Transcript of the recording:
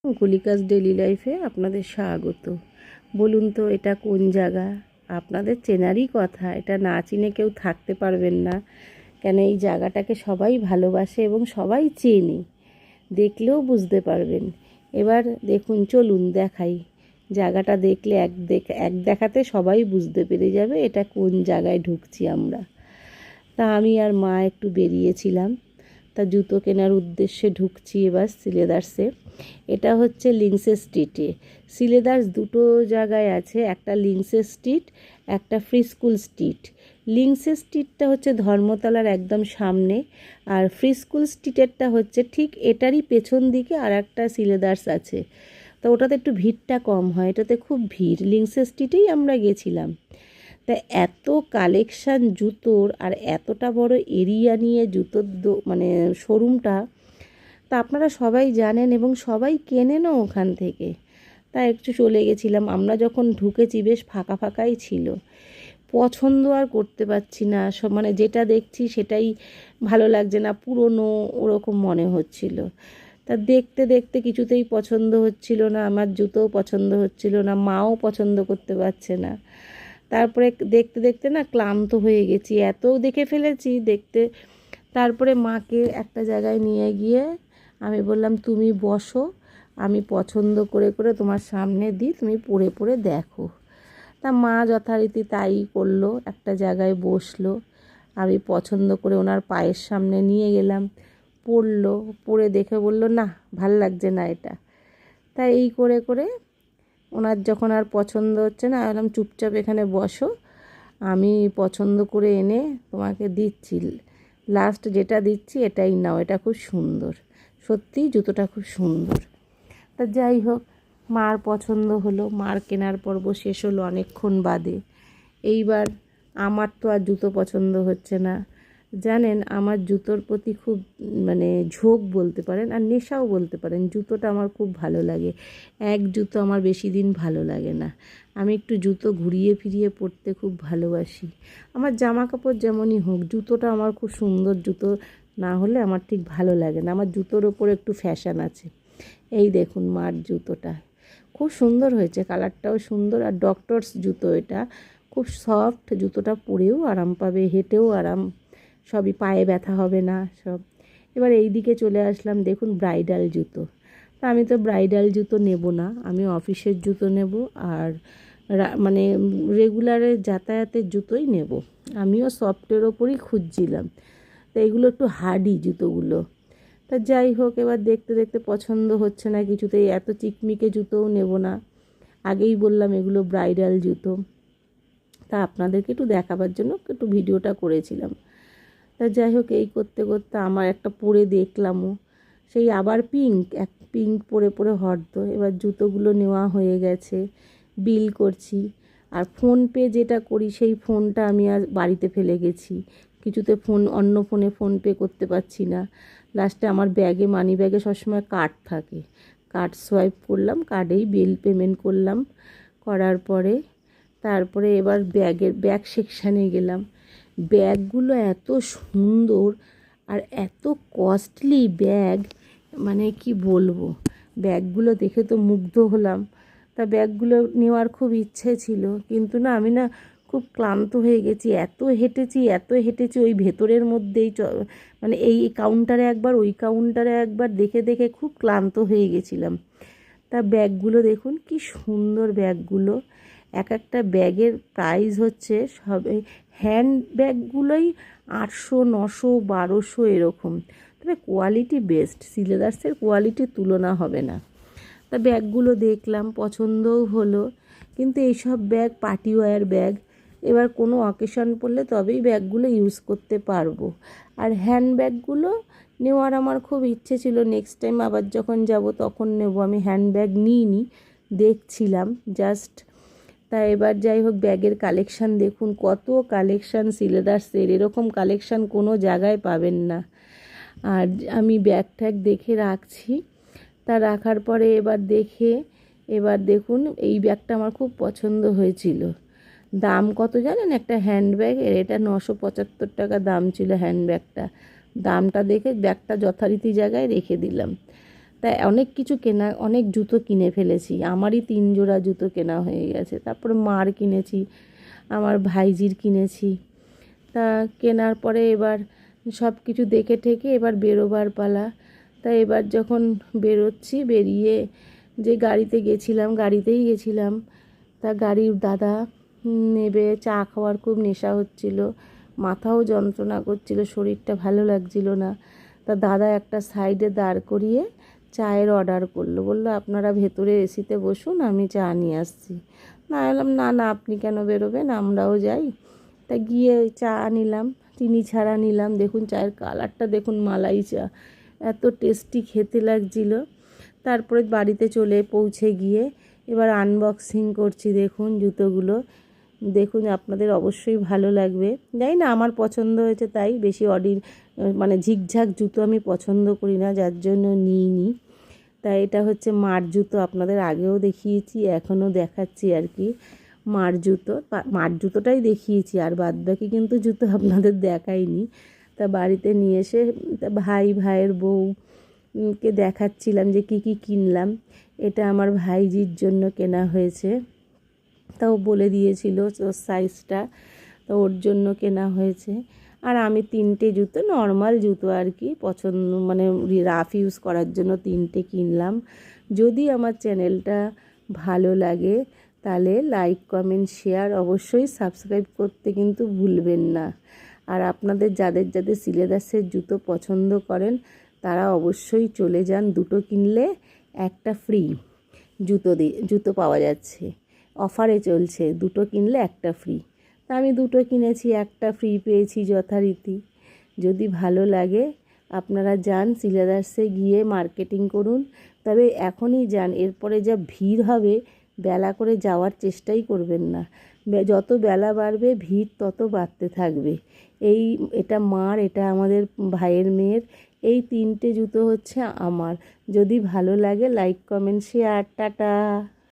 কলিকাস daily লাইফে আপনাদের স্বাগত। বলুন তো এটা কোন জায়গা? আপনাদের চেনারই কথা, এটা না চিনে কেউ থাকতে পারবেন না। কেন এই জায়গাটাকে সবাই ভালোবাসে এবং সবাই চেনে, দেখলেও বুঝতে পারবেন। এবার দেখুন, চলুন দেখাই। জায়গাটা দেখলে এক দেখাতে সবাই বুঝতে পেরে যাবে এটা কোন জায়গায় ঢুকছি আমরা। তা আমি আর মা একটু বেরিয়েছিলাম, তা জুতো কেনার উদ্দেশ্যে ঢুকছি এবার সিলেদার্সে। এটা হচ্ছে লিংসেস স্ট্রিটে। সিলেদার্স দুটো জায়গায় আছে, একটা লিংসেস স্ট্রিট, একটা ফ্রি স্কুল স্ট্রিট। লিংসেস স্ট্রিটটা হচ্ছে ধর্মতলার একদম সামনে, আর ফ্রি স্কুল স্ট্রিটেরটা হচ্ছে ঠিক এটারই পেছন দিকে আর একটা সিলেদার্স আছে। তো ওটাতে একটু ভিড়টা কম হয়, এটাতে খুব ভিড়। লিংসেস স্ট্রিটেই আমরা গেছিলাম। তা এত কালেকশান জুতোর, আর এতটা বড় এরিয়া নিয়ে জুতোর মানে শোরুমটা, তা আপনারা সবাই জানেন এবং সবাই কেনেনও ওখান থেকে। তা একটু চলে গেছিলাম। আমরা যখন ঢুকেছি বেশ ফাঁকা ফাঁকাই ছিল, পছন্দ আর করতে পারছি না। সব মানে যেটা দেখছি সেটাই ভালো লাগছে না, পুরনো ওরকম মনে হচ্ছিল। তা দেখতে দেখতে কিছুতেই পছন্দ হচ্ছিল না, আমার জুতোও পছন্দ হচ্ছিল না, মাও পছন্দ করতে পারছে না। তারপরে দেখতে দেখতে না ক্লান্ত হয়ে গেছি, এত দেখে ফেলেছি দেখতে। তারপরে মাকে একটা জায়গায় নিয়ে গিয়ে আমি বললাম, তুমি বসো, আমি পছন্দ করে করে তোমার সামনে দিই, তুমি পরে পরে দেখো। তা মা যথারীতি তাই করলো, একটা জায়গায় বসলো। আমি পছন্দ করে ওনার পায়ের সামনে নিয়ে গেলাম, পরলো, পরে দেখে বললো, না ভাল লাগছে না এটা। তাই এই করে করে ওনার যখন আর পছন্দ হচ্ছে না, বললাম চুপচাপ এখানে বসো, আমি পছন্দ করে এনে তোমাকে দিচ্ছি, লাস্ট যেটা দিচ্ছি এটাই নাও, এটা খুব সুন্দর। সত্যিই জুতোটা খুব সুন্দর। তা যাই হোক, মার পছন্দ হলো, মার কেনার পর্ব শেষ হলো অনেকক্ষণ বাদে। এইবার আমার তো আর জুতো পছন্দ হচ্ছে না। জানেন, আমার জুতোর প্রতি খুব মানে ঝোঁক বলতে পারেন, আর নেশাও বলতে পারেন। জুতোটা আমার খুব ভালো লাগে, এক জুতো আমার বেশি দিন ভালো লাগে না। আমি একটু জুতো ঘুরিয়ে ফিরিয়ে পরতে খুব ভালোবাসি। আমার জামা কাপড় যেমনই হোক, জুতোটা আমার খুব সুন্দর জুতো না হলে আমার ঠিক ভালো লাগে না। আমার জুতোর ওপর একটু ফ্যাশন আছে। এই দেখুন মার জুতোটা খুব সুন্দর হয়েছে, কালারটাও সুন্দর, আর ডক্টরস জুতো এটা, খুব সফট। জুতোটা পরেও আরাম পাবে, হেঁটেও আরাম, সবই, পায়ে ব্যথা হবে না সব। এবার এই দিকে চলে আসলাম, দেখুন ব্রাইডাল জুতো। তা আমি তো ব্রাইডাল জুতো নেব না, আমি অফিসের জুতো নেব, আর মানে রেগুলারের যাতায়াতের জুতোই নেব। আমিও সফটের ওপরই খুঁজছিলাম, তো এগুলো একটু হার্ডি জুতোগুলো। তা যাই হোক, এবার দেখতে দেখতে পছন্দ হচ্ছে না কিছুতেই, এত চিকমিকে জুতোও নেব না। আগেই বললাম এগুলো ব্রাইডাল জুতো। তা আপনাদেরকে একটু দেখাবার জন্য একটু ভিডিওটা করেছিলাম। তা যাই হোক, এই করতে করতে আমার একটা পরে দেখলামও, সেই আবার পিঙ্ক পরে পরে হরদ। এবার জুতোগুলো নেওয়া হয়ে গেছে, বিল করছি। আর ফোনপে যেটা করি, সেই ফোনটা আমি আর বাড়িতে ফেলে গেছি। কিছুতে অন্য ফোনে ফোনপে করতে পারছি না। লাস্টে আমার মানি ব্যাগে সবসময় কার্ড থাকে, কার্ড সোয়াইপ করলাম, কার্ডেই বিল পেমেন্ট করলাম। করার পরে তারপরে এবার ব্যাগ সেকশানে গেলাম। ব্যাগগুলো এত সুন্দর আর এত কস্টলি ব্যাগ, মানে কি বলবো, ব্যাগগুলো দেখে তো মুগ্ধ হলাম। তা ব্যাগগুলো নেওয়ার খুব ইচ্ছে ছিল, কিন্তু না, আমি না খুব ক্লান্ত হয়ে গেছি, এত হেঁটেছি ওই ভেতরের মধ্যেই, মানে এই কাউন্টারে একবার ওই কাউন্টারে একবার দেখে দেখে খুব ক্লান্ত হয়ে গেছিলাম। তা ব্যাগগুলো দেখুন কি সুন্দর ব্যাগগুলো। এক একটা ব্যাগের প্রাইস হচ্ছে, সব এই হ্যান্ড ব্যাগগুলোই 800, 900, 1200 এরকম। তবে কোয়ালিটি বেস্ট, সিলেদার্সের কোয়ালিটির তুলনা হবে না। তা ব্যাগগুলো দেখলাম, পছন্দও হলো, কিন্তু এইসব ব্যাগ পার্টি ওয়্যার ব্যাগ, এবার কোনো অকেশন পড়লে তবেই ব্যাগগুলো ইউজ করতে পারবো। আর হ্যান্ড ব্যাগগুলো নেওয়ার আমার খুব ইচ্ছে ছিল, নেক্সট টাইম আবার যখন যাব তখন নেব। আমি হ্যান্ড ব্যাগ নিইনি, দেখছিলাম জাস্ট। তা এবার যাই হোক, ব্যাগের কালেকশান দেখুন, কত কালেকশান সিলেদার্সের, এরকম কালেকশান কোনো জায়গায় পাবেন না। আর আমি ব্যাগ ট্যাগ দেখে রাখছি। তা রাখার পরে এবার দেখুন, এই ব্যাগটা আমার খুব পছন্দ হয়েছিল। দাম কত জানেন একটা হ্যান্ডব্যাগের? এটা 975 টাকা দাম ছিল হ্যান্ডব্যাগটা। দামটা দেখে ব্যাগটা যথারীতি জায়গায় রেখে দিলাম। তাই অনেক কিছু কেনা, অনেক জুতো কিনে ফেলেছি। আমারই 3 জোড়া জুতো কেনা হয়ে গেছে। তারপরে মার কিনেছি, আমার ভাইজির কিনেছি। তা কেনার পরে এবার সব কিছু দেখে ঠেকে এবার বেরোবার পালা। তা এবার যখন বেরোচ্ছি, বেরিয়ে যে গাড়িতে গেছিলাম, গাড়িতেই গেছিলাম। তা গাড়ির দাদা নেবে, চা খাওয়ার খুব নেশা হচ্ছিল, মাথাও যন্ত্রণা করছিল, শরীরটা ভালো লাগছিল না। তা দাদা একটা সাইডে দাঁড় করিয়ে চায়ের অর্ডার করলো, বললো আপনারা ভেতরে এসিতে বসুন, আমি চা নিয়ে আসছি। না এলাম, না না আপনি কেন বেরোবেন, আমরাও যাই। তা গিয়ে চা নিলাম, চিনি ছাড়া নিলাম। দেখুন চায়ের কালারটা দেখুন, মালাই চা, এত টেস্টি খেতে লাগছিল। তারপরে বাড়িতে চলে পৌঁছে গিয়ে এবার আনবক্সিং করছি। দেখুন জুতোগুলো, দেখুন আপনাদের অবশ্যই ভালো লাগবে। জানি না, আমার পছন্দ হয়েছে তাই। বেশি মানে ঝিকঝাক জুতো আমি পছন্দ করি না, যার জন্য নিইনি। তাই এটা হচ্ছে মার জুতো, আপনাদের আগেও দেখিয়েছি, এখনও দেখাচ্ছি আর কি। মার জুতো, মার জুতোটাই দেখিয়েছি, আর বাদবাকি কিন্তু জুতো আপনাদের দেখাইনি। তা বাড়িতে নিয়ে এসে ভাইয়ের বউকে দেখাচ্ছিলাম যে কী কী কিনলাম। এটা আমার ভাইজির জন্য কেনা হয়েছে, তাও বলে দিয়েছিল ওর সাইজটা, তো ওর জন্য কেনা হয়েছে। আর আমি 3টে জুতো, নর্মাল জুতো আর কি, পছন্দ মানে রাফ ইউজ করার জন্য 3টে কিনলাম। যদি আমার চ্যানেলটা ভালো লাগে তাহলে লাইক, কমেন্ট, শেয়ার, অবশ্যই সাবস্ক্রাইব করতে কিন্তু ভুলবেন না। আর আপনাদের যাদের যাদের সিলেদাসের জুতো পছন্দ করেন তারা অবশ্যই চলে যান, 2টো কিনলে একটা ফ্রি জুতো পাওয়া যাচ্ছে, অফারে চলছে, 2টো কিনলে একটা ফ্রি। তা আমি 2টো কিনেছি, একটা ফ্রি পেয়েছি যথারীতি। যদি ভালো লাগে আপনারা যান, সিলেদাসে গিয়ে মার্কেটিং করুন। তবে এখনই যান, এরপরে যা ভিড় হবে, বেলা করে যাওয়ার চেষ্টাই করবেন না। যত বেলা বাড়বে ভিড় তত বাড়তে থাকবে। এটা মার, এটা আমাদের ভাইয়ের মেয়ের, এই 3টে জুতো হচ্ছে আমার। যদি ভালো লাগে লাইক, কমেন্ট, শেয়ার, টাটা।